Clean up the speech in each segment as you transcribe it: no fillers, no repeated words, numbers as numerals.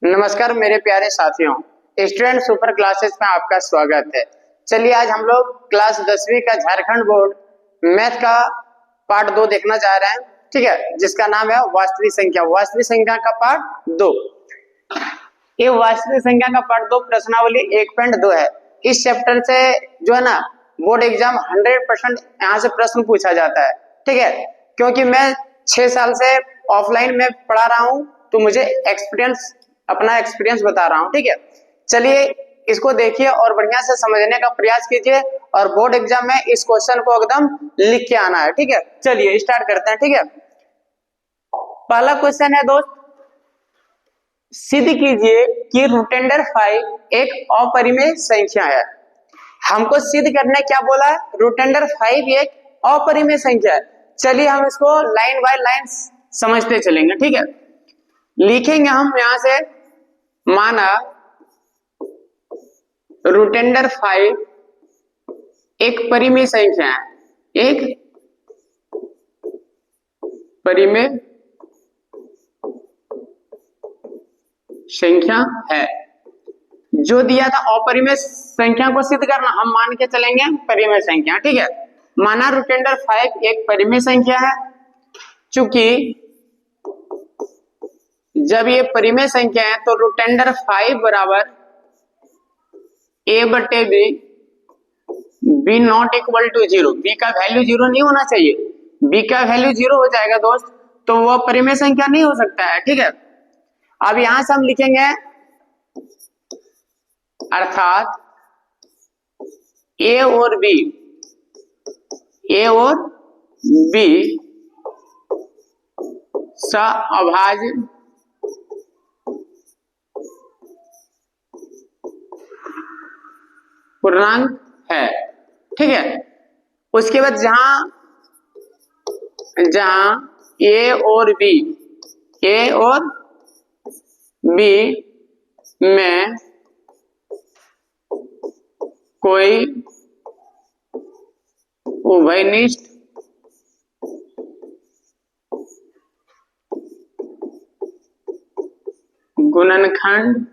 नमस्कार मेरे प्यारे साथियों, स्टूडेंट सुपर क्लासेस में आपका स्वागत है। चलिए आज हम लोग क्लास 10वीं का झारखंड बोर्ड मैथ का पार्ट 2 देखना चाह रहे हैं। ठीक है, जिसका नाम है वास्तविक संख्या। वास्तविक संख्या का पार्ट 2। ये वास्तविक संख्या का पार्ट 2 प्रश्नावली 1.2 है। इस चैप्टर से जो है ना बोर्ड एग्जाम 100% यहाँ से प्रश्न पूछा जाता है। ठीक है, क्योंकि मैं 6 साल से ऑफलाइन में पढ़ा रहा हूँ, तो मुझे अपना एक्सपीरियंस बता रहा हूँ। ठीक है, चलिए इसको देखिए और बढ़िया से समझने का प्रयास कीजिए और बोर्ड एग्जाम में इस क्वेश्चन को एकदम लिख के आना है। ठीक है, चलिए स्टार्ट करते हैं। ठीक है, पहला क्वेश्चन है दोस्त, सिद्ध कीजिए कि रूटेंडर 5 एक अपरिमेय संख्या है। हमको सिद्ध करने क्या बोला है? रूटेंडर 5 एक अपरिमेय संख्या है। चलिए हम इसको लाइन बाय लाइन समझते चलेंगे। ठीक है, लिखेंगे हम यहां से, माना रूटेंडर 5 एक परिमेय संख्या है, एक परिमेय संख्या है। जो दिया था अपरिमेय संख्या को सिद्ध करना, हम मान के चलेंगे परिमेय संख्या। ठीक है, माना रूटेंडर 5 एक परिमेय संख्या है। चूंकि जब ये परिमेय संख्या है तो रूटेंडर 5 बराबर a बटे B, B not equal to 0। B का वैल्यू 0 नहीं होना चाहिए। बी का वैल्यू 0 हो जाएगा दोस्त, तो वह परिमेय संख्या नहीं हो सकता है। ठीक है, अब यहां से हम लिखेंगे अर्थात ए और बी सअभाज्य पूर्णांक है। ठीक है, उसके बाद जहां ए और बी में कोई उभयनिष्ठ गुणनखंड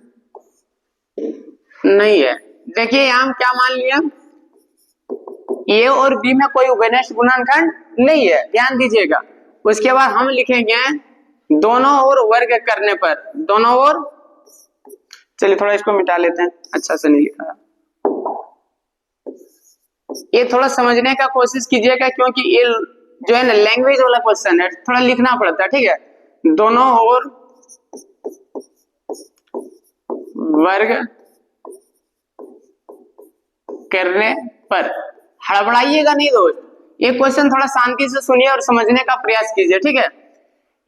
नहीं है। देखिए यहां क्या मान लिया, ए और बी में कोई उभयनिष्ठ गुणनखंड नहीं है, ध्यान दीजिएगा। उसके बाद हम लिखेंगे दोनों ओर वर्ग करने पर, दोनों ओर, चलिए थोड़ा इसको मिटा लेते हैं, अच्छा से नहीं लिखा। ये थोड़ा समझने का कोशिश कीजिएगा, क्योंकि ये जो है ना लैंग्वेज वाला क्वेश्चन है, थोड़ा लिखना पड़ता है। ठीक है, दोनों ओर वर्ग करने पर, हड़बड़ाइएगा नहीं दोस्त, ये क्वेश्चन थोड़ा शांति से सुनिए और समझने का प्रयास कीजिए। ठीक है,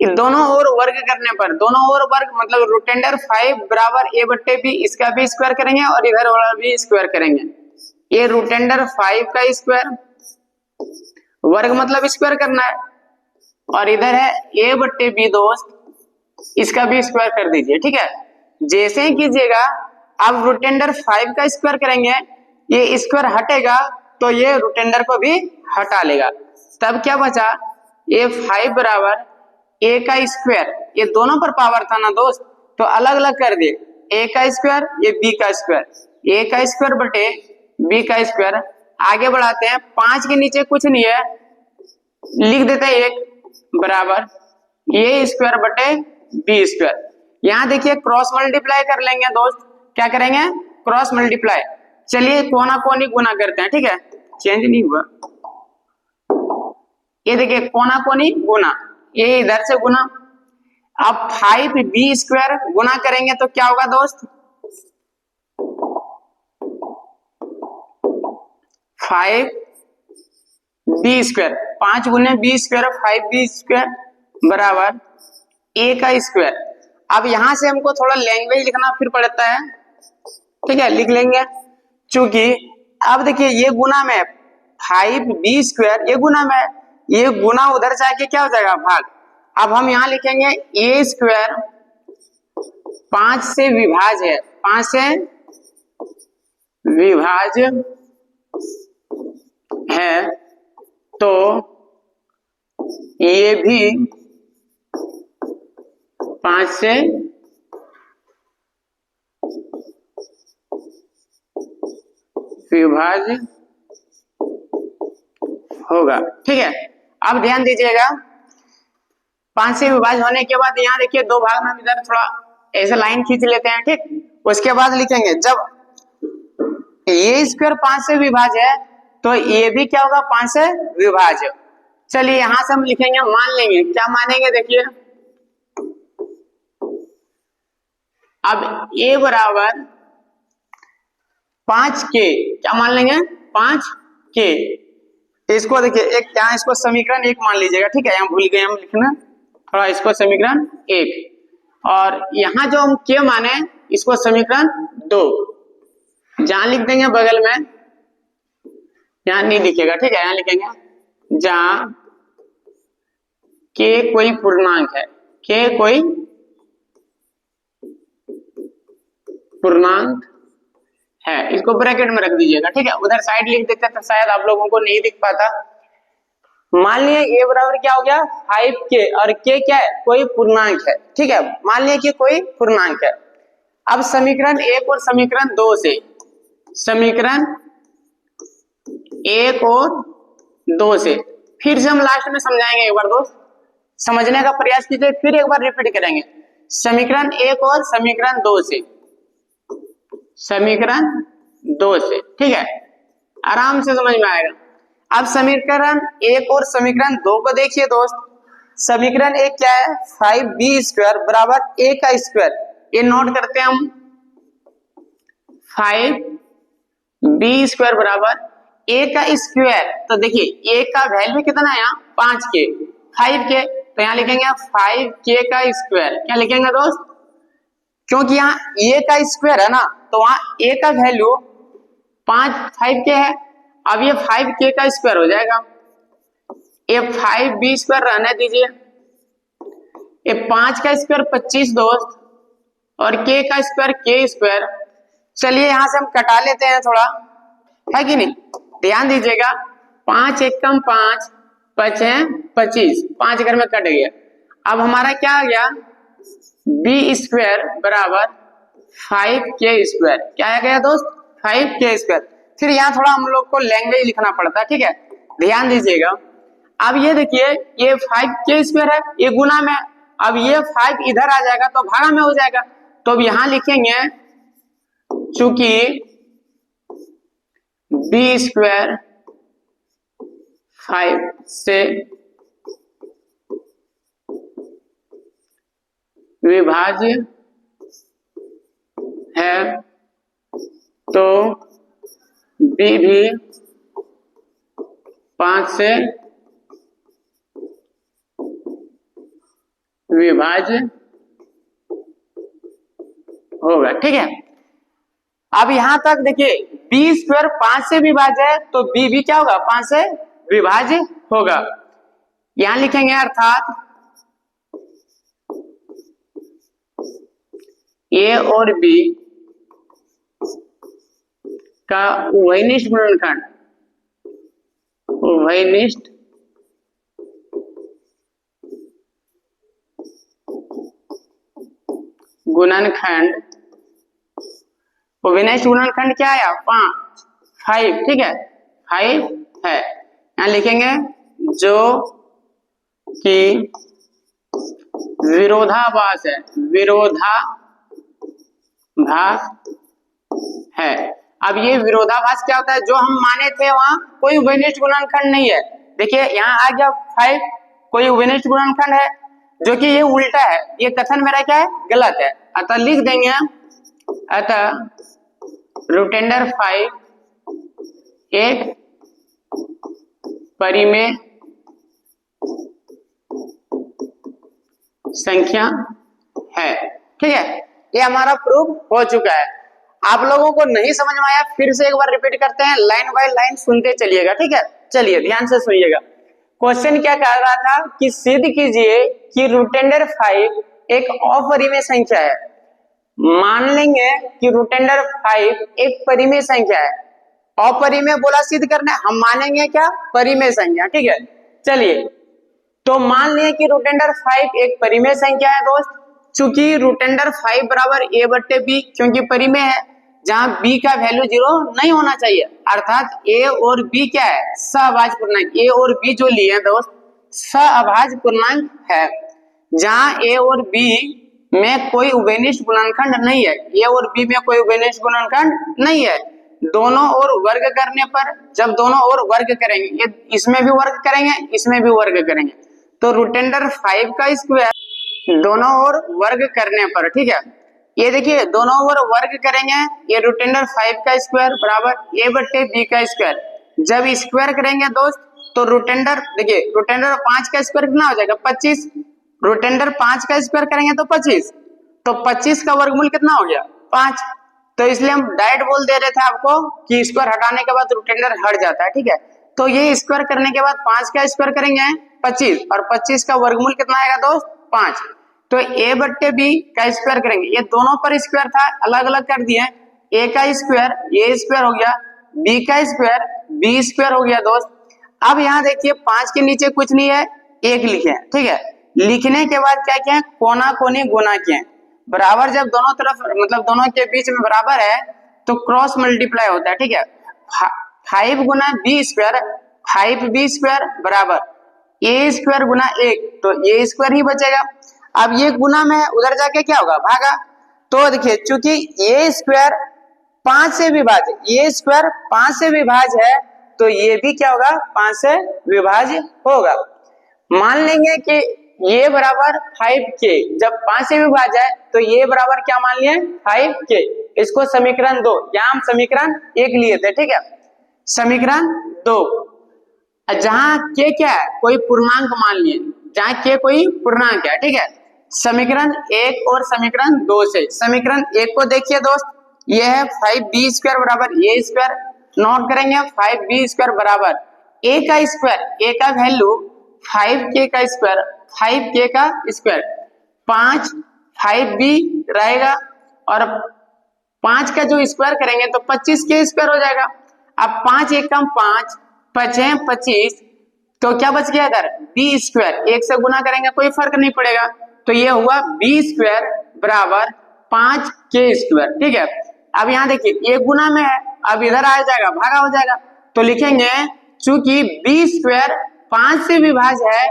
दोनों ओर वर्ग करने पर, दोनों ओर वर्ग मतलब रूटेंडर 5 बराबर a बट्टे बी, इसका भी स्क्वायर करेंगे और इधर वाला भी स्क्वायर करेंगे। ये रूटेंडर 5 का स्क्वायर, वर्ग मतलब स्क्वायर करना है, और इधर है a बट्टे बी दोस्त, इसका भी स्क्वायर कर दीजिए। ठीक है, जैसे ही कीजिएगा, अब रूटेंडर 5 का स्क्वायर करेंगे, ये स्क्वायर हटेगा तो ये रूटेंडर को भी हटा लेगा। तब क्या बचा, a5 बराबर a का स्क्वायर, ये दोनों पर पावर था ना दोस्त, तो अलग अलग कर दिए, a का स्क्वायर, ये b का स्क्वायर, a का स्क्वायर बटे b का स्क्वायर। आगे बढ़ाते हैं, 5 के नीचे कुछ नहीं है, लिख देते हैं 1 बराबर a स्क्वायर बटे b स्क्वायर। यहां देखिए क्रॉस मल्टीप्लाई कर लेंगे दोस्त, क्या करेंगे, क्रॉस मल्टीप्लाई। चलिए कोना कोनी गुना करते हैं। ठीक है, चेंज नहीं हुआ, ये देखिए कोना कोनी गुना, ये इधर से गुना। अब 5b स्क्वायर गुना करेंगे तो क्या होगा दोस्त, 5b स्क्वायर, 5 गुने b स्क्वायर 5b स्क्वायर बराबर a का स्क्वायर। अब यहां से हमको थोड़ा लैंग्वेज लिखना फिर पड़ता है। ठीक है, लिख लेंगे, चूंकि अब देखिए ये गुना में 5b स्क्वायर, ये गुना में, ये गुना उधर जाके क्या हो जाएगा, भाग। अब हम यहां लिखेंगे a स्क्वायर 5 से विभाज्य है, 5 से विभाज्य है, तो ये भी 5 से विभाज्य होगा। ठीक है, अब ध्यान दीजिएगा, 5 से विभाज्य होने के बाद यहाँ देखिए दो भाग में इधर थोड़ा ऐसे लाइन खींच लेते हैं। ठीक, उसके बाद लिखेंगे जब ये स्क्वायर 5 से विभाज्य है तो ये भी क्या होगा, 5 से विभाज्य। चलिए यहां से हम लिखेंगे, मान लेंगे, क्या मानेंगे, देखिए अब a बराबर 5k, क्या मान लेंगे, 5k। इसको देखिए एक यहाँ इसको समीकरण 1 मान लीजिएगा। ठीक है, यहाँ भूल गए हम लिखना, थोड़ा इसको समीकरण 1, और यहाँ जो हम k माने इसको समीकरण 2, जहां लिख देंगे बगल में, यहाँ नहीं लिखेगा। ठीक है, यहाँ लिखेंगे जहां k कोई पूर्णांक है, k कोई पूर्णांक है, इसको ब्रैकेट में रख दीजिएगा। ठीक है, उधर साइड लिख देते तो शायद आप लोगों को नहीं दिख पाता। मान लिया a बराबर क्या हो गया, 5k, और k क्या है, कोई पूर्णांक है। ठीक है, मान लिया कि कोई पूर्णांक है। अब समीकरण 1 और समीकरण 2 से, समीकरण 1 और 2 से फिर से हम लास्ट में समझाएंगे। एक बार दोस्त समझने का प्रयास कीजिए, फिर एक बार रिपीट करेंगे। समीकरण 1 और समीकरण 2 से, समीकरण 2 से, ठीक है, आराम से समझ में आएगा। अब समीकरण 1 और समीकरण 2 को देखिए दोस्त। समीकरण 1 क्या है, 5b स्क्वायर बराबर a का स्क्वायर, ये नोट करते हैं हम, 5b स्क्वायर बराबर a का स्क्वायर। तो देखिए a का वैल्यू कितना है यहाँ, 5k, 5k, तो यहाँ लिखेंगे 5k का स्क्वायर। क्या लिखेंगे दोस्त, क्योंकि यहाँ a का स्क्वायर है ना, तो वहां a का वैल्यू 5k है। अब ये 5k का स्क्वायर हो जाएगा, ये 5b स्क्वायर रहने दीजिए, ये 5 का स्क्वायर 25 दोस्त, और k का स्क्वायर k स्क्वायर। चलिए यहां से हम कटा लेते हैं थोड़ा, है कि नहीं, ध्यान दीजिएगा, 5 एकम 5, 5 है 25, 5 घर में कट गया। अब हमारा क्या आ गया, b स्क्वायर बराबर 5k स्क्वायर। क्या आ गया दोस्त, 5k स्क्वायर। फिर यहाँ थोड़ा हम लोग को लैंग्वेज लिखना पड़ता है। ठीक है, ध्यान दीजिएगा। अब ये देखिए ये 5k स्क्वायर है, ये गुना में, अब ये 5 इधर आ जाएगा तो भागा में हो जाएगा। तो अब यहां लिखेंगे चूंकि b स्क्वायर 5 से विभाज्य है तो b भी 5 से विभाज्य होगा। ठीक है, अब यहां तक देखिए b स्क्वायर 5 से विभाज्य है तो b भी क्या होगा, 5 से विभाज्य होगा। यहां लिखेंगे अर्थात a और b का उभयनिष्ठ गुणनखंड, उभयनिष्ठ गुणनखंड, उभयनिष्ठ गुणनखंड क्या आया, 5, ठीक है, 5 है। यहां लिखेंगे जो कि विरोधाभास है, विरोधाभास है। अब ये विरोधाभास क्या होता है, जो हम माने थे वहां कोई उभयनिष्ठ गुणनखंड नहीं है। देखिए यहाँ आ गया 5, कोई उभयनिष्ठ गुणनखंड है, जो कि ये उल्टा है, ये कथन मेरा क्या है, गलत है। अतः लिख देंगे, अतः रूटेंडर 5 एक परिमेय संख्या है। ठीक है, ये हमारा प्रूफ हो चुका है। आप लोगों को नहीं समझ में आया, फिर से एक बार रिपीट करते हैं, लाइन बाय लाइन सुनते चलिएगा। ठीक है, चलिए ध्यान से सुनिएगा। क्वेश्चन क्या कह रहा था कि सिद्ध कीजिए कि रूटेंडर 5 एक अपरिमेय संख्या है। मान लेंगे कि रूटेंडर 5 एक परिमेय संख्या है। अपरिमेय बोला सिद्ध करना है, हम मानेंगे क्या, परिमेय संख्या। ठीक है, चलिए तो मान लिया कि रूटेंडर 5 एक परिमेय संख्या है दोस्त। चूंकि रूटेंडर 5 बराबर a बट्टे b, क्योंकि परिमेय है, जहां b का वैल्यू 0 नहीं होना चाहिए, अर्थात a और b क्या है, सहअभाज्य पूर्णांक। a और b जो लिए हैं दोस्त सहअभाज्य पूर्णांक है, जहां a और b में कोई उभयनिष्ठ गुणनखंड नहीं है, a और b में कोई उभयनिष्ठ गुणनखंड नहीं है। दोनों ओर वर्ग करने पर, जब दोनों ओर वर्ग करेंगे, ये इसमें भी वर्ग करेंगे, इसमें भी वर्ग करेंगे, तो रूट अंडर 5 का स्क्वायर दोनों ओर वर्ग करने पर, ठीक है, ये देखिए दोनों ओर वर्ग करेंगे, ये रूट अंडर 5 का स्क्वायर बराबर a बट्टे b का स्क्वायर। जब स्क्वायर करेंगे दोस्त तो रूट अंडर, देखिए रूट अंडर 5 का स्क्वायर कितना हो जाएगा, 25। रूट अंडर 5 का स्क्वायर करेंगे तो 25, तो 25 का वर्गमूल कितना हो गया, 5। तो इसलिए हम डायरेक्ट बोल दे रहे थे आपको कि स्क्वायर हटाने के बाद रूट अंडर हट जाता है, ठीक है। तो ये स्क्वायर करने के बाद 5 का स्क्वायर करेंगे 25, और 25 का वर्गमूल कितना आएगा दोस्त, 5। तो a बट्टे b का स्क्वायर करेंगे, ये दोनों पर स्क्वायर था, अलग अलग कर दिए, a का स्क्वायर a स्क्वायर हो गया, b का स्क्वायर b स्क्वायर हो गया दोस्त। अब यहाँ देखिए 5 के नीचे कुछ नहीं है, 1 लिखे हैं, ठीक है। लिखने के बाद क्या किया, कोना कोनी गुना किए, बराबर जब दोनों तरफ मतलब दोनों के बीच में बराबर है तो क्रॉस मल्टीप्लाई होता है, ठीक है। 5 गुना b स्क्वायर 5b स्क्वायर बराबर a स्क्वायर गुना 1, तो a स्क्वायर ही बचेगा। अब ये गुना में उधर जाके क्या होगा, भागा। तो देखिए चूंकि a स्क्वायर 5 से विभाज्य, a स्क्वायर 5 से विभाज्य है, तो ये भी क्या होगा, 5 से विभाज्य होगा। मान लेंगे कि ये बराबर 5k, जब 5 से विभाज्य है तो ये बराबर क्या मान लिए, 5k। इसको समीकरण 2, यहां हम समीकरण 1 लिए थे, ठीक है, समीकरण 2। जहां k क्या है, कोई पूर्णांक मान लिए, जहां k कोई पूर्णांक है, ठीक है। समीकरण 1 और समीकरण 2 से समीकरण 1 को देखिए दोस्त, ये है 5b स्क्वायर बराबर a स्क्वायर, नोट करेंगे 5b स्क्वायर बराबर a का स्क्वायर, a का वैल्यू 5k का स्क्वायर, 5k का स्क्वायर 5 5b रहेगा, और 5 का जो स्क्वायर करेंगे तो 25k स्क्वायर हो जाएगा। अब 5 एक कम 5, 5 है 25, तो क्या बच गया इधर, b स्क्वायर, 1 से गुना करेंगे कोई फर्क नहीं पड़ेगा, तो ये हुआ b स्क्वायर बराबर 5k स्क्वायर, ठीक है। अब यहाँ देखिए ये गुना में है, अब इधर आ जाएगा, भागा हो जाएगा, तो लिखेंगे चूंकि b स्क्वायर 5 से विभाज्य है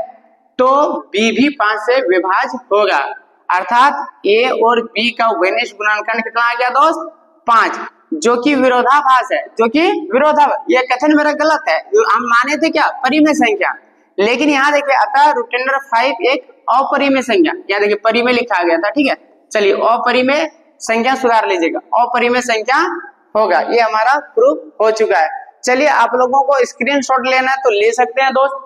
तो b भी 5 से विभाज्य होगा, अर्थात a और b का उभयनिष्ठ गुणनखंड कितना आ गया दोस्त, 5, जो कि विरोधाभास है, जो कि विरोधाभास। ये कथन मेरा गलत है, हम माने थे क्या, परिमेय संख्या, लेकिन यहाँ देखिए अतः रूट अंडर 5 एक अपरिमेय संख्या, यहाँ देखिए परिमेय लिखा गया था, ठीक है। चलिए अपरिमेय संख्या सुधार लीजिएगा, अपरिमेय संख्या होगा, ये हमारा प्रूफ हो चुका है। चलिए आप लोगों को स्क्रीनशॉट लेना है तो ले सकते हैं दोस्त,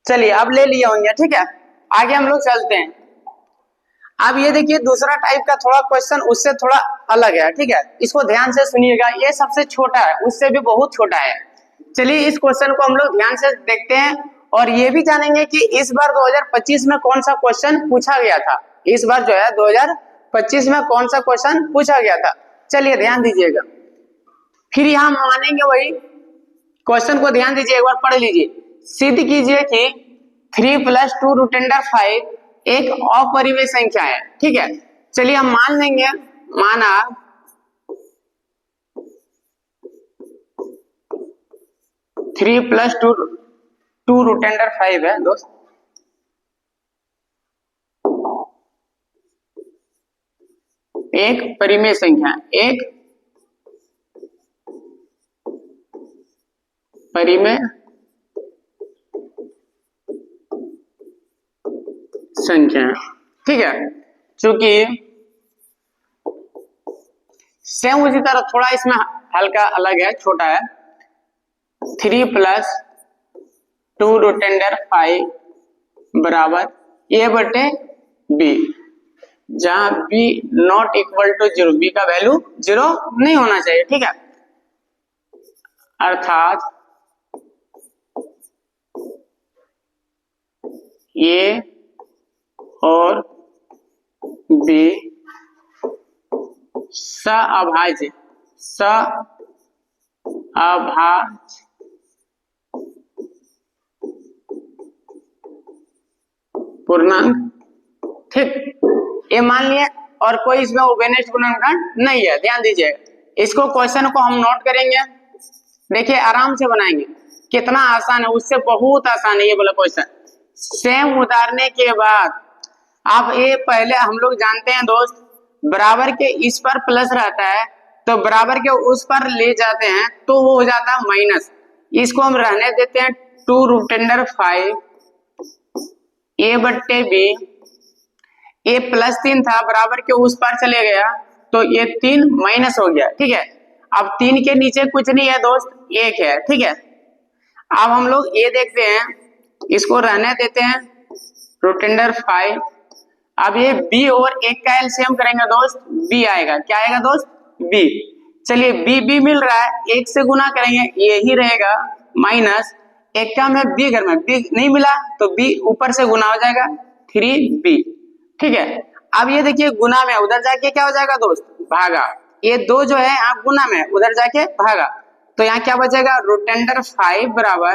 चलिए अब ले लिए होंगे, ठीक है। आगे हम लोग चलते हैं। अब ये देखिए दूसरा टाइप का थोड़ा क्वेश्चन उससे थोड़ा अलग है, ठीक है, इसको ध्यान से सुनिएगा, ये सबसे छोटा है, उससे भी बहुत छोटा है। चलिए इस क्वेश्चन को हम लोग ध्यान से देखते हैं, और ये भी जानेंगे कि इस बार 2025 में कौन सा क्वेश्चन पूछा गया था, इस बार जो है 2025 में कौन सा क्वेश्चन पूछा गया था। चलिए ध्यान दीजिएगा, फिर यहाँ मानेंगे वही क्वेश्चन को, ध्यान दीजिए एक बार पढ़ लीजिए। सिद्ध कीजिए कि 3 + 2 रूट अंडर 5 एक अपरिमेय संख्या है, ठीक है। चलिए हम मान लेंगे, माना 3 + 2 रूट अंडर 5 है दोस्त, एक परिमेय संख्या, एक परिमेय संख्या, ठीक है। चूंकि सेम उसी तरह थोड़ा इसमें हल्का अलग है, छोटा है, 3 + 2 रूट अंडर 5 बराबर a बटे b, जहां b not equal to 0, b का वैल्यू 0 नहीं होना चाहिए, ठीक है। अर्थात a और b सहअभाज्य पूर्णांक, ठीक। ये मान लिया और कोई इसमें उभयनिष्ठ गुणनखंड नहीं है। ध्यान दीजिएगा, इसको क्वेश्चन को हम नोट करेंगे, देखिए आराम से बनाएंगे, कितना आसान है, उससे बहुत आसान है ये वाला क्वेश्चन। सेम उतारने के बाद आप ये पहले हम लोग जानते हैं दोस्त, बराबर के इस पर प्लस रहता है तो बराबर के उस पर ले जाते हैं तो वो हो जाता है माइनस। इसको हम रहने देते हैं 2√5 a बट्टे बी, ये +3 था बराबर के उस पर चले गया तो ये 3 माइनस हो गया। ठीक है, अब 3 के नीचे कुछ नहीं है दोस्त, 1 है। ठीक है, अब हम लोग ये देखते हैं, इसको रहने देते हैं √5। अब ये b और 1 का एलसीएम करेंगे दोस्त, b आएगा। क्या आएगा दोस्त? b। चलिए b मिल रहा है, 1 से गुना करेंगे यही रहेगा माइनस 1 का में b घर में b नहीं मिला तो b ऊपर से गुना हो जाएगा 3b। ठीक है, अब ये देखिए गुना में उधर जाके क्या हो जाएगा दोस्त? भागा। ये 2 जो है आप गुना में उधर जाके भागा तो यहाँ क्या बचेगा? √5 बराबर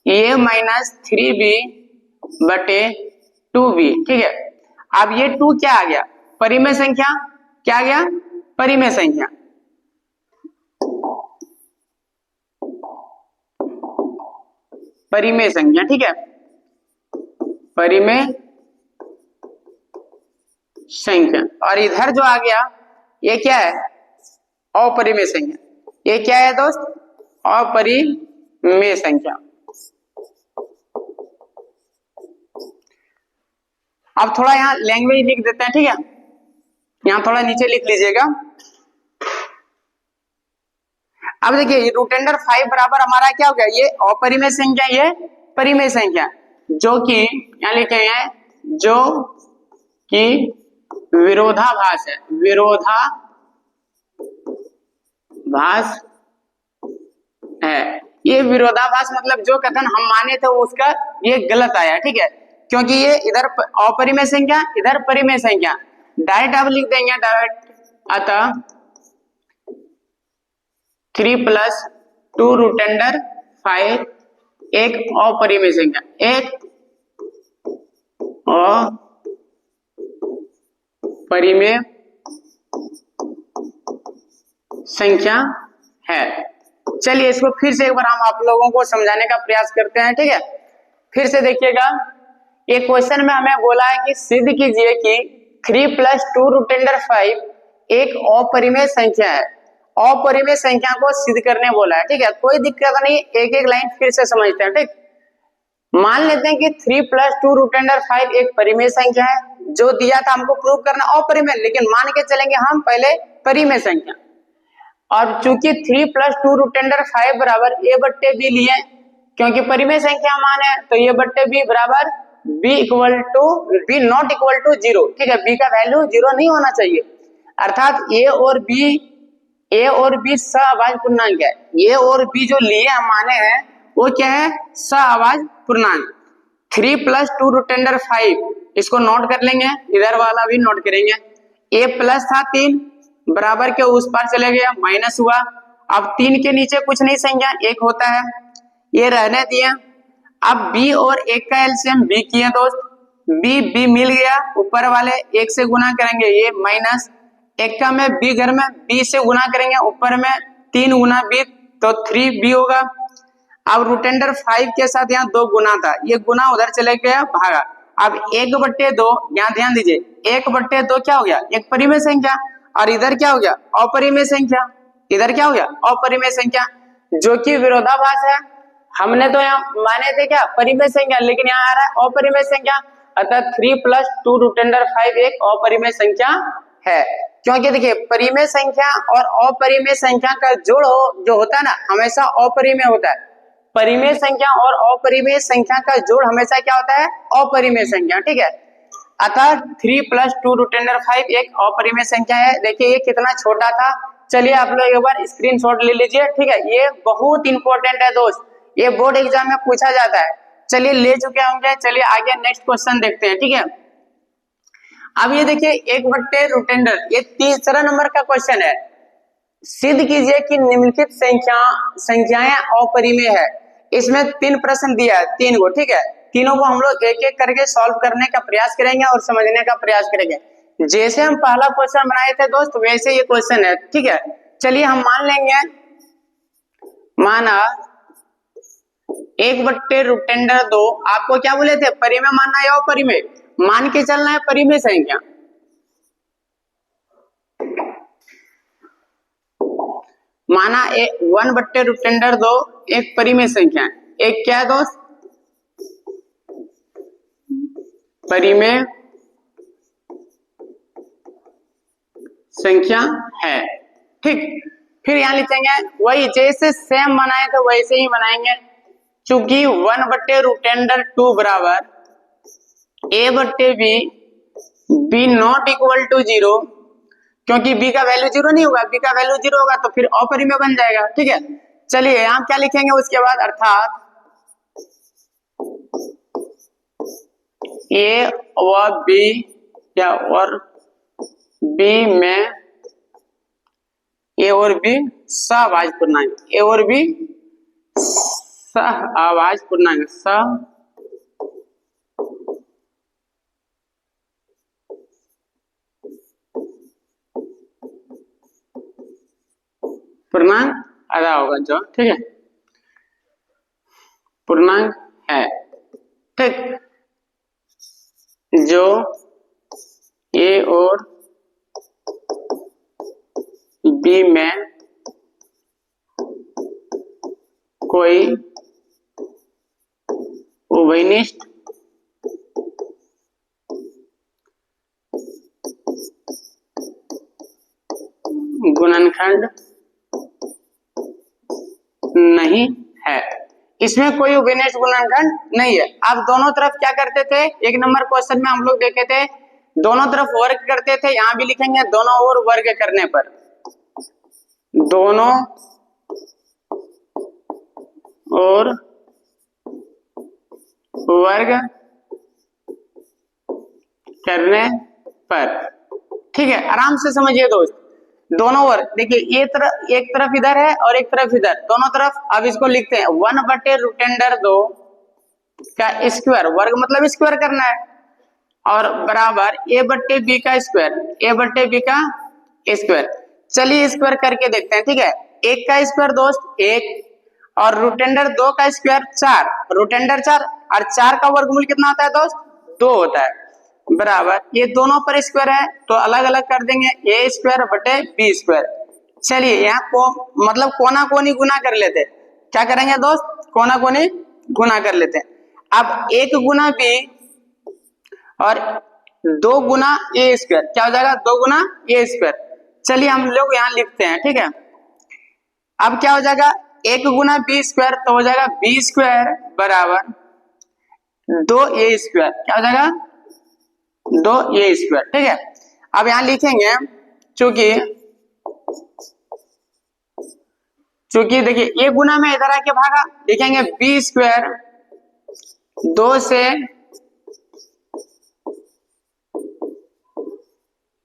a माइनस 3b बटे 2b। ठीक है, अब ये 2 क्या आ गया? परिमेय संख्या। क्या आ गया? परिमेय संख्या। परिमेय संख्या। ठीक है, परिमेय संख्या। और इधर जो आ गया ये क्या है? अपरिमेय संख्या। ये क्या है दोस्त? अपरिमेय संख्या। अब थोड़ा यहाँ लैंग्वेज लिख देते हैं। ठीक है, यहाँ थोड़ा नीचे लिख लीजिएगा। अब देखिए √5 बराबर हमारा क्या हो गया? ये अपरिमेय संख्या, ये परिमेय संख्या, जो कि यहाँ लिखे हैं जो कि विरोधाभास है। विरोधाभास है। ये विरोधाभास मतलब जो कथन हम माने थे उसका ये गलत आया। ठीक है, क्योंकि ये इधर अपरिमेय संख्या, इधर परिमेय संख्या। डायरेक्ट आप लिख देंगे डायरेक्ट, अतः 3 + 2√5 एक अपरिमेय संख्या, एक अपरिमेय संख्या है। चलिए इसको फिर से एक बार हम आप लोगों को समझाने का प्रयास करते हैं। ठीक है, फिर से देखिएगा, एक क्वेश्चन में हमें बोला है कि सिद्ध कीजिए कि 3 + 2√5 एक अपरिमेय संख्या है। अपरिमेय संख्या को सिद्ध करने बोला है। ठीक है, कोई दिक्कत नहीं, एक एक लाइन फिर से समझते हैं। ठीक, मान लेते हैं कि 3 + 2√5 एक परिमेय संख्या है। जो दिया था हमको प्रूव करना अपरिमेय, लेकिन मान के चलेंगे हम पहले परिमेय संख्या। और चूंकि 3 + 2√5 बराबर a बट्टे b लिए, क्योंकि परिमेय संख्या मान है तो a बट्टे b बराबर b नॉट इक्वल टू 0। ठीक है, b का वैल्यू 0 नहीं होना चाहिए, अर्थात a और b सह-अभाज्य पूर्णांक है। a और b जो लिए हम माने हैं वो क्या है? सह-अभाज्य पूर्णांक। 3 + 2√5 इसको नोट कर लेंगे, इधर वाला भी नोट करेंगे। a प्लस था 3 बराबर के उस पार चले गया, माइनस हुआ। अब 3 के नीचे कुछ नहीं संख्या, 1 होता है, ये रहने दिए। अब b और 1 का एलसीएम b किए दोस्त, b मिल गया, ऊपर वाले 1 से गुना करेंगे ये माइनस 1 का में b घर में b से गुना करेंगे, ऊपर में 3 गुना b तो 3b होगा। अब √5 के साथ यहाँ 2 गुना था, ये गुना उधर चले गया, भागा। अब 1/2, यहाँ ध्यान दीजिए, 1/2 क्या हो गया? एक परिमेय संख्या। और इधर क्या हो गया? अपरिमेय संख्या। इधर क्या हो गया? अपरिमेय संख्या, जो कि विरोधाभास है। हमने तो यहाँ माने थे क्या? परिमेय संख्या, लेकिन यहाँ आ रहा है अपरिमेय संख्या, अतः 3 + 2√5 एक अपरिमेय संख्या है। क्योंकि देखिए परिमेय संख्या और अपरिमेय संख्या का जोड़ जो होता है ना, हमेशा अपरिमेय होता है। परिमेय संख्या और अपरिमेय संख्या का जोड़ हमेशा क्या होता है? अपरिमेय संख्या। ठीक है, अतः 3 + 2√5 एक अपरिमेय संख्या है। देखिए ये कितना छोटा था। चलिए आप लोग एक बार स्क्रीनशॉट ले लीजिए। ठीक है, ये बहुत इंपॉर्टेंट है दोस्त, ये बोर्ड एग्जाम में पूछा जाता है। चलिए ले चुके होंगे, चलिए आगे नेक्स्ट क्वेश्चन देखते हैं। ठीक है, अब ये देखिए 1/√, ये तीसरा नंबर का क्वेश्चन है। सिद्ध कीजिए कि निम्नलिखित संख्याएं अपरिमेय है। इसमें 3 प्रश्न दिया है, 3 को। ठीक है, तीनों को हम लोग एक एक करके सॉल्व करने का प्रयास करेंगे और समझने का प्रयास करेंगे। जैसे हम पहला क्वेश्चन बनाए थे दोस्त वैसे ये क्वेश्चन है, ठीक है। चलिए हम मान लेंगे, माना 1/√2, आपको क्या बोले थे, परिमेय मानना है या अपरिमेय मान के चलना है, परिमेय संख्या। माना 1/√2 एक परिमेय संख्या है, एक क्या है दोस्त, परिमेय संख्या है, ठीक। फिर यहां लिखेंगे वही जैसे सेम बनाए थे वैसे ही बनाएंगे, चूंकि 1/√2 बराबर a/b, b not equal to 0, क्योंकि b का वैल्यू 0 नहीं होगा, b का वैल्यू 0 होगा तो फिर अपरिमेय बन जाएगा, ठीक है। चलिए यहां क्या लिखेंगे उसके बाद, अर्थात a व b या और b में a और b सहअभाज्य पूर्णांक, a और b सहअभाज्य पूर्णांक, पूर्णांक आधा होगा जो, ठीक है, पूर्णांक है, ठीक, जो a और b में कोई उभयनिष्ठ गुणनखंड नहीं है, इसमें कोई उभयनिष्ठ गुणनखंड नहीं है। आप दोनों तरफ क्या करते थे, एक नंबर क्वेश्चन में हम लोग देखे थे दोनों तरफ वर्ग करते थे, यहां भी लिखेंगे दोनों ओर वर्ग करने पर, दोनों और वर्ग करने पर, ठीक है। आराम से समझिए दोस्त, दोनों वर्ग देखिए, ये तरफ एक तरफ इधर है और एक तरफ इधर, दोनों तरफ। अब इसको लिखते हैं 1/√2 का स्क्वायर, वर्ग मतलब स्क्वायर करना है, और बराबर a/b का स्क्वायर, a/b का स्क्वायर। चलिए स्क्वायर करके देखते हैं, ठीक है। एक का स्क्वायर दोस्त एक, और √2 का स्क्वायर 4, √4 और 4 का वर्गमूल कितना होता है दोस्त, 2 होता है, बराबर ये दोनों पर स्क्वायर है तो अलग अलग कर देंगे, a²/b²। चलिए यहाँ को मतलब कोना कोनी गुना कर लेते, क्या करेंगे दोस्त, कोना कोनी गुना कर लेते हैं। अब 1 गुना b और 2 गुना a², क्या हो जाएगा, 2 गुना a²। चलिए हम लोग यहाँ लिखते हैं, ठीक है। अब क्या हो जाएगा, 1 गुना b² तो हो जाएगा b² बराबर 2a², क्या हो जाएगा, 2a², ठीक है। अब यहां लिखेंगे चूंकि देखिए ये गुना में इधर आके भागा, लिखेंगे b² 2 से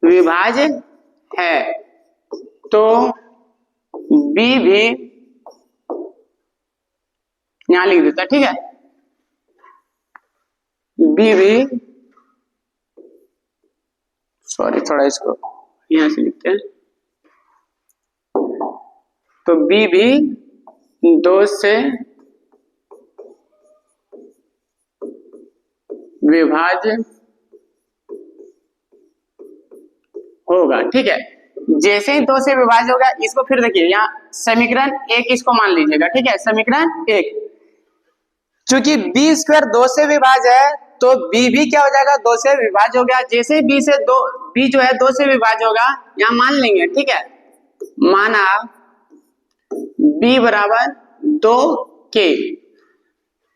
विभाज्य है तो b भी यहां लिख देता, ठीक है, b भी, सॉरी थोड़ा इसको यहां से लिखते हैं, तो b भी 2 से विभाज्य होगा, ठीक है। जैसे ही 2 से विभाज्य होगा, इसको फिर देखिए यहाँ समीकरण 1 इसको मान लीजिएगा, ठीक है, समीकरण 1, चूंकि b² 2 से विभाज्य है तो b भी क्या हो जाएगा, 2 से विभाज्य हो गया। जैसे b जो है 2 से विभाज्य होगा, यहाँ मान लेंगे, ठीक है, माना b बराबर 2k,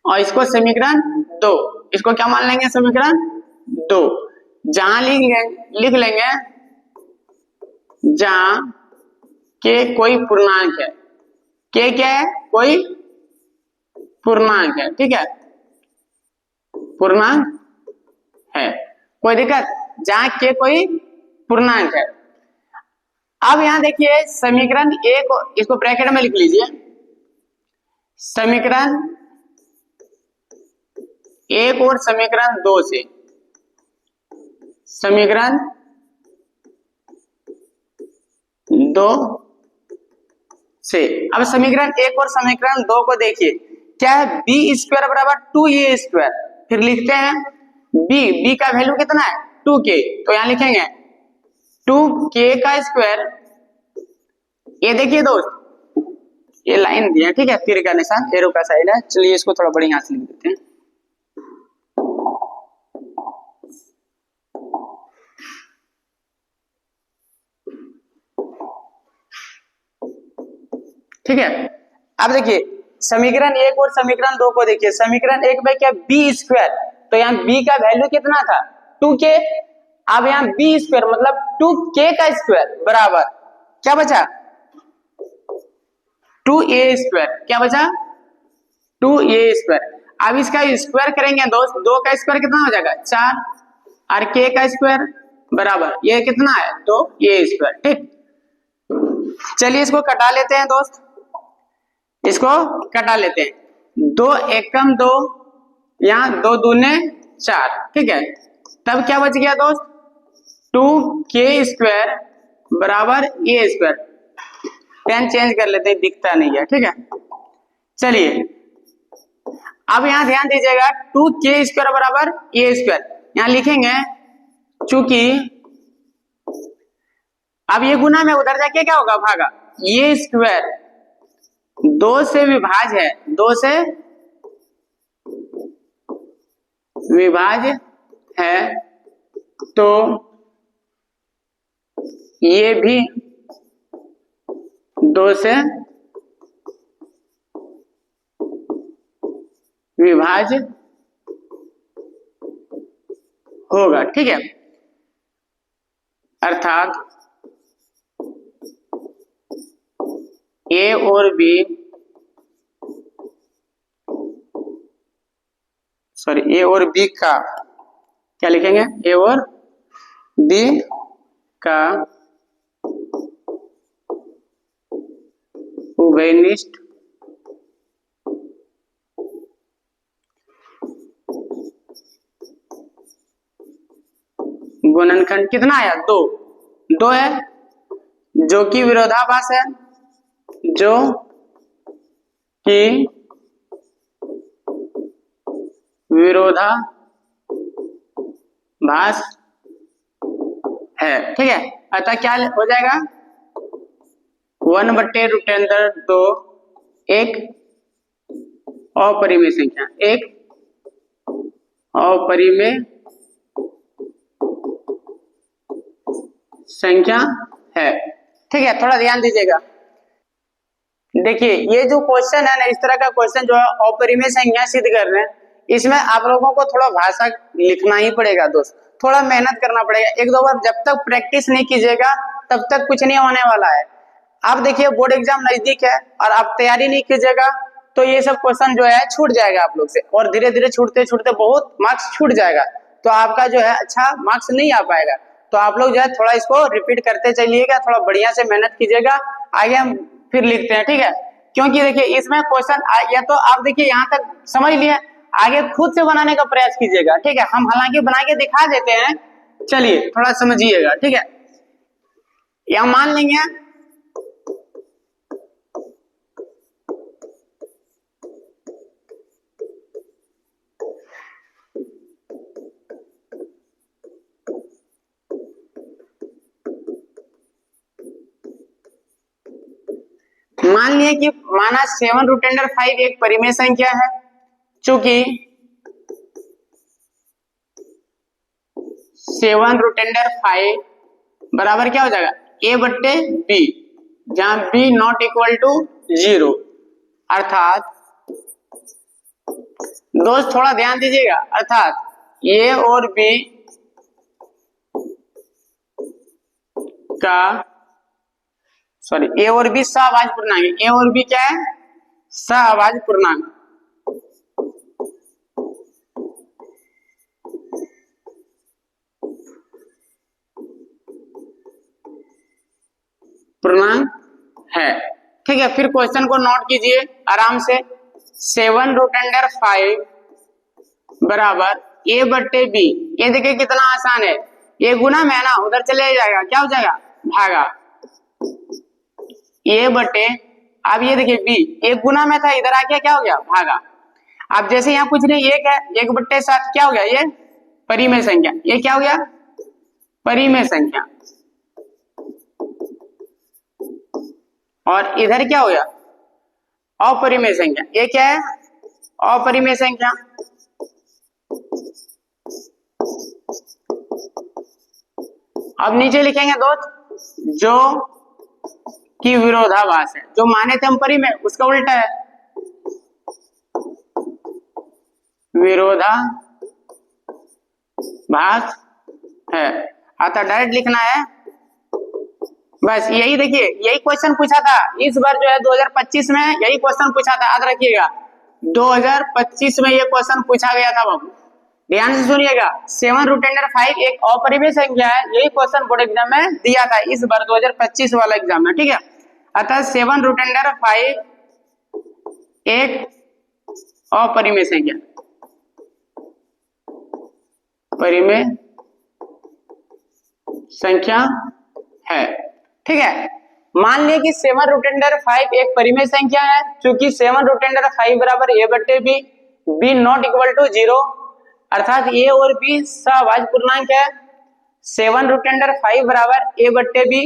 और इसको समीकरण 2, इसको क्या मान लेंगे, समीकरण 2, जहां लिख लेंगे जहां k कोई पूर्णांक है, k क्या है, कोई पूर्णांक है, ठीक है, पूर्णांक है, कोई दिक्कत, जहां k कोई पूर्णांक है। अब यहां देखिए समीकरण 1, इसको ब्रैकेट में लिख लीजिए, समीकरण 1 और समीकरण 2 से, समीकरण 2 से। अब समीकरण 1 और समीकरण 2 को देखिए, क्या है, बी स्क्वायर बराबर 2a²। फिर लिखते हैं बी का वैल्यू कितना है 2k, तो यहां लिखेंगे 2k का स्क्वायर। ये देखिए दोस्त, ये लाइन दिया, ठीक है, तीर का निशान, एरो का साइड है। चलिए इसको थोड़ा बड़ी हाथ से लिख देते हैं। ठीक है, अब देखिए समीकरण 1 और समीकरण 2 को देखिए। समीकरण 1 में क्या, बी स्क्वायर, तो यहाँ बी का वैल्यू कितना था 2k। अब यहाँ बी स्क्वायर मतलब 2k का स्क्वायर बराबर क्या बचा 2a²। क्या बचा 2a²। अब इसका स्क्वायर करेंगे दोस्त, 2 का स्क्वायर कितना हो जाएगा 4, और k का स्क्वायर बराबर ये कितना है 2a²। ठीक, चलिए इसको कटा लेते हैं दोस्त, इसको कटा लेते हैं। 2 एकम 2, यहाँ 2 दूने 4, ठीक है। तब क्या बच गया दोस्त 2k² बराबर a²। पेन चेंज कर लेते हैं, दिखता नहीं है, ठीक है। चलिए अब यहां ध्यान दीजिएगा, 2k² बराबर a², यहां लिखेंगे चूंकि अब ये गुना में उधर जाके क्या होगा भागा, ये स्क्वायर 2 से विभाज्य है, 2 से विभाज्य है, तो ये भी 2 से विभाज्य होगा, ठीक है। अर्थात ए और बी, ए और बी का क्या लिखेंगे, ए और बी का उभयनिष्ठ गुणनखंड कितना आया 2 है, जो कि विरोधाभास है, जो कि विरोधाभास है, ठीक है। अतः क्या हो जाएगा 1/√2 एक अपरिमेय संख्या, एक अपरिमेय संख्या है, ठीक है। थोड़ा ध्यान दीजिएगा, देखिए ये जो क्वेश्चन है ना, इस तरह का क्वेश्चन जो है अपरिमेय संख्या सिद्ध कर रहे हैं, इसमें आप लोगों को थोड़ा भाषा लिखना ही पड़ेगा दोस्त, थोड़ा मेहनत करना पड़ेगा। 1-2 बार जब तक प्रैक्टिस नहीं कीजिएगा तब तक कुछ नहीं होने वाला है। आप देखिए बोर्ड एग्जाम नजदीक है और आप तैयारी नहीं कीजिएगा तो ये सब क्वेश्चन जो है छूट जाएगा आप लोग से, और धीरे धीरे छूटते छूटते बहुत मार्क्स छूट जाएगा, तो आपका जो है अच्छा मार्क्स नहीं आ पाएगा। तो आप लोग जो है थोड़ा इसको रिपीट करते चलिएगा, थोड़ा बढ़िया से मेहनत कीजिएगा, आगे हम फिर लिखते हैं, ठीक है। क्योंकि देखिए इसमें क्वेश्चन या तो आप देखिए यहाँ तक समझ लिए, आगे खुद से बनाने का प्रयास कीजिएगा, ठीक है। हम हालांकि बना के दिखा देते हैं, चलिए थोड़ा समझिएगा, ठीक है। यहाँ मान लेंगे मान लिया कि माना 7√5 एक परिमेय संख्या है, चूंकि 7√5 बराबर क्या हो जाएगा a/b, जहां b नॉट इक्वल टू 0। अर्थात दोस्त थोड़ा ध्यान दीजिएगा, अर्थात a और b का ए और बी सहअभाज्य पूर्णांक है। ए और बी क्या है सहअभाज्य पूर्णांक, है, ठीक है। फिर क्वेश्चन को नोट कीजिए आराम से, 7√5 बराबर a/b। ये देखिए कितना आसान है, ये गुना में है ना, उधर चले जाएगा क्या हो जाएगा भागा, ए बटे, अब ये देखिए बी, एक गुना में था, इधर आके क्या हो गया, भागा। अब जैसे यहाँ कुछ नहीं, एक है, 1/7 क्या हो गया, ये परिमेय संख्या, ये क्या हो गया, परिमेय संख्या। और इधर क्या हो गया, अपरिमेय संख्या, ये क्या है, अपरिमेय संख्या। अब नीचे लिखेंगे दोस्त, जो कि विरोधाभास है, जो माने थे हम परिमेय, उसका उल्टा है विरोधाभास है। अतः डायरेक्ट लिखना है, बस यही। देखिए यही क्वेश्चन पूछा था इस बार जो है 2025 में, यही क्वेश्चन पूछा था, याद रखिएगा 2025 में ये क्वेश्चन पूछा गया था बाबू, ध्यान से सुनिएगा। 7√5 एक अपरिमेय संख्या है, यही क्वेश्चन बोर्ड एग्जाम में दिया था इस बार 2025 वाला एग्जाम में, ठीक है। अतः 7√5 एक अपरिमेय संख्या, परिमेय संख्या है, ठीक है। मान लिया कि 7√5 एक परिमेय संख्या है, चूंकि 7√5 बराबर a बटे B, B not equal to 0, अर्थात a और b सहभाज्य पूर्णांक है। 7√5 बराबर a बटे बी,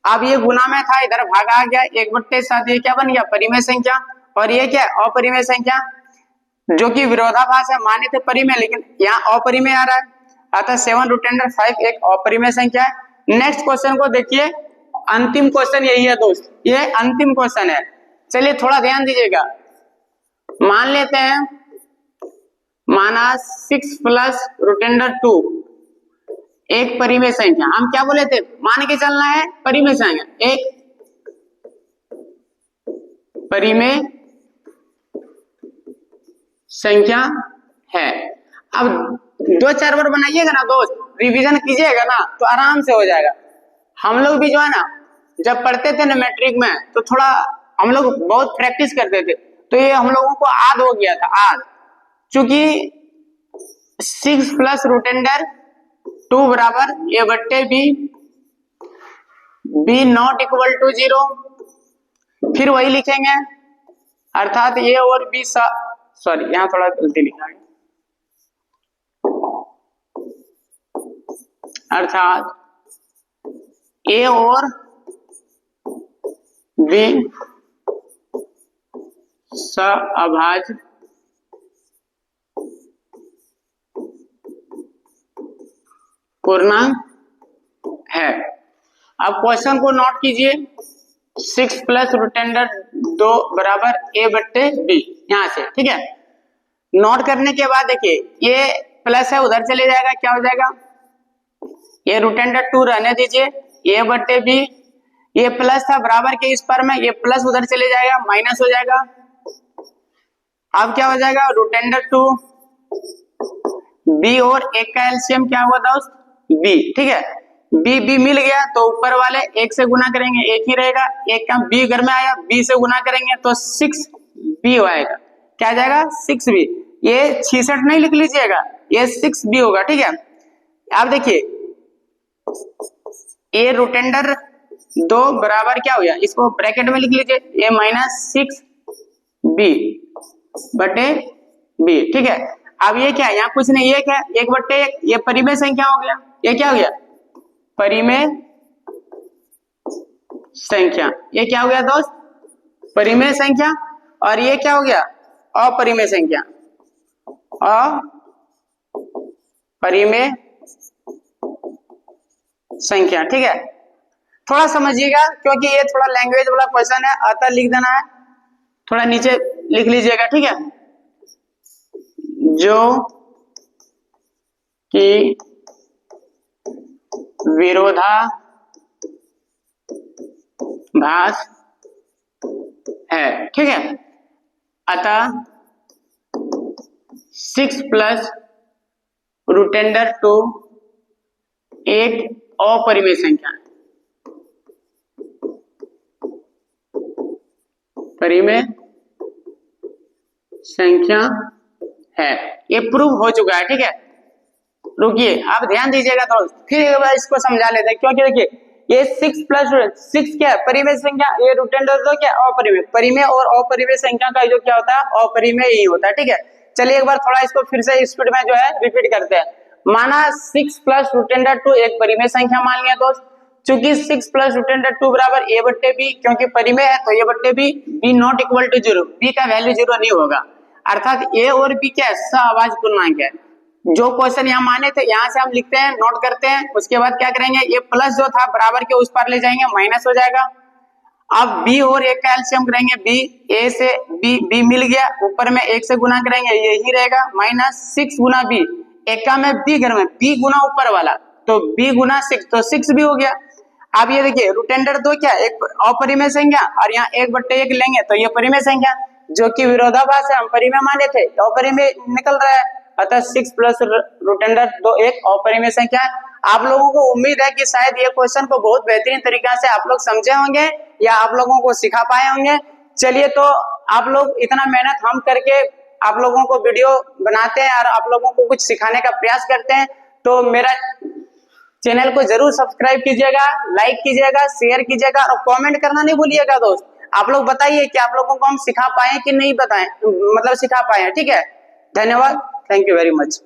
अब ये गुना में था, इधर भागा आ गया, 1/7, ये क्या बन गया, परिमेय संख्या। और ये क्या, अपरिमेय संख्या, जो कि विरोधाभास है, माने थे परिमेय, लेकिन यहाँ अपरिमेय आ रहा है, अतः 7√5 एक अपरिमेय संख्या है। नेक्स्ट क्वेश्चन को देखिए, अंतिम क्वेश्चन यही है दोस्त, ये अंतिम क्वेश्चन है। चलिए थोड़ा ध्यान दीजिएगा। मान लेते हैं, माना 6 + √2 एक परिमेय संख्या, हम क्या बोले थे, मान के चलना है परिमेय संख्या, एक परिमेय संख्या है। अब 2-4 बार बनाइएगा ना दोस्त, रिवीजन कीजिएगा ना, तो आराम से हो जाएगा। हम लोग भी जो है ना, जब पढ़ते थे ना मैट्रिक में, तो थोड़ा हम लोग बहुत प्रैक्टिस करते थे, तो ये हम लोगों को आद हो गया था, आद। चूंकि 6 + √2 बराबर a बट्टे B, B not equal to 0, फिर वही लिखेंगे, अर्थात a और b, सॉरी यहाँ थोड़ा गलती लिखा है, अर्थात a और b सहअभाज्य पूर्णांक है। अब क्वेश्चन को नोट कीजिए, 6 + √2 बराबर a बट्टे बी, यहां से, ठीक है। नोट करने के बाद देखिए, ये प्लस है, उधर चले जाएगा, क्या हो जाएगा, ये √2 रहने दीजिए, a बट्टे बी, ये प्लस था बराबर के इस पर में, ये प्लस उधर चले जाएगा, माइनस हो जाएगा। अब क्या हो जाएगा, √2 b और एक का एलसीएम क्या हुआ दोस्त, b, ठीक है। b मिल गया तो ऊपर वाले एक से गुना करेंगे, एक ही रहेगा, एक का b घर में आया, b से गुना करेंगे तो 6b हो आएगा, क्या आ जाएगा, 6b। ये 66 नहीं लिख लीजिएगा, ये 6b होगा, ठीक है। अब देखिए, a √2 बराबर क्या हो गया, इसको ब्रैकेट में लिख लीजिए, a - 6b बटे b, ठीक है। अब ये क्या है, यहाँ कुछ नहीं, एक है, 1/1, ये परिमेय संख्या हो गया, ये क्या हो गया, परिमेय संख्या, ये क्या हो गया दोस्त, परिमेय संख्या। और ये क्या हो गया, अपरिमेय संख्या, अपरिमेय संख्या, ठीक है। थोड़ा समझिएगा, क्योंकि ये थोड़ा लैंग्वेज वाला क्वेश्चन है, अतः लिख देना है, थोड़ा नीचे लिख लीजिएगा, ठीक है। जो कि विरोधाभास है, ठीक है। अतः 6 + √2 एक अपरिमेय संख्या है, परिमेय संख्या है, ये प्रूव हो चुका है, ठीक है। रुकिए, आप ध्यान दीजिएगा दोस्त, फिर एक बार इसको समझा लेते हैं, क्योंकि देखिए ये 6 प्लस 6 क्या है? परिमेय संख्या। ये रूट एंडर दो क्या? अपरिमेय। परिमेय और अपरिमेय संख्या का जो क्या होता है? अपरिमेय ही होता है। ठीक है, चलिए एक बार थोड़ा इसको फिर से स्पीड में जो है रिपीट करते हैं। माना 6 प्लस रूट एंडर 2 एक परिमेय संख्या मान लिया दोस्त। चूंकि 6 प्लस रूट एंडर 2 बराबर a बट्टे b, क्योंकि परिमेय है तो a बट्टे b, b not equal to 0, b का वैल्यू 0 नहीं होगा। अर्थात a और b क्या है? सहअभाज्य पूर्णांक है। जो क्वेश्चन यहाँ माने थे यहाँ से हम लिखते हैं, नोट करते हैं, उसके बाद क्या करेंगे? ये प्लस जो था बराबर के उस पार ले जाएंगे, माइनस हो जाएगा। अब b और a का एलसीएम करेंगे, b a से b मिल गया, ऊपर में 1 से गुना करेंगे, यही रहेगा, माइनस 6 गुना b, एक का में b घर में b गुना ऊपर वाला, तो b गुना 6, तो 6 भी हो गया। अब ये देखिए रूट एंडर दो क्या? एक अपरिमेय संख्या, और यहाँ 1/1 लेंगे तो ये परिमेय संख्या, जो कि विरोधाभास है, हम परिमेय माने थे, अपरिमेय निकल रहा है। अतः 6 प्लस रूट एंडर दो एक अपरिमेय संख्या है। आप लोगों को उम्मीद है कि शायद ये क्वेश्चन को बहुत बेहतरीन तरीका से आप लोग समझे होंगे या आप लोगों को सिखा पाए होंगे। चलिए, तो आप लोग इतना मेहनत हम करके आप लोगों को वीडियो बनाते हैं और आप लोगों को कुछ सिखाने का प्रयास करते हैं, तो मेरा चैनल को जरूर सब्सक्राइब कीजिएगा, लाइक कीजिएगा, शेयर कीजिएगा और कमेंट करना नहीं भूलिएगा दोस्त। आप लोग बताइए कि आप लोगों को हम सिखा पाए कि नहीं बताएं, मतलब सिखा पाए हैं। ठीक है, धन्यवाद, थैंक यू वेरी मच।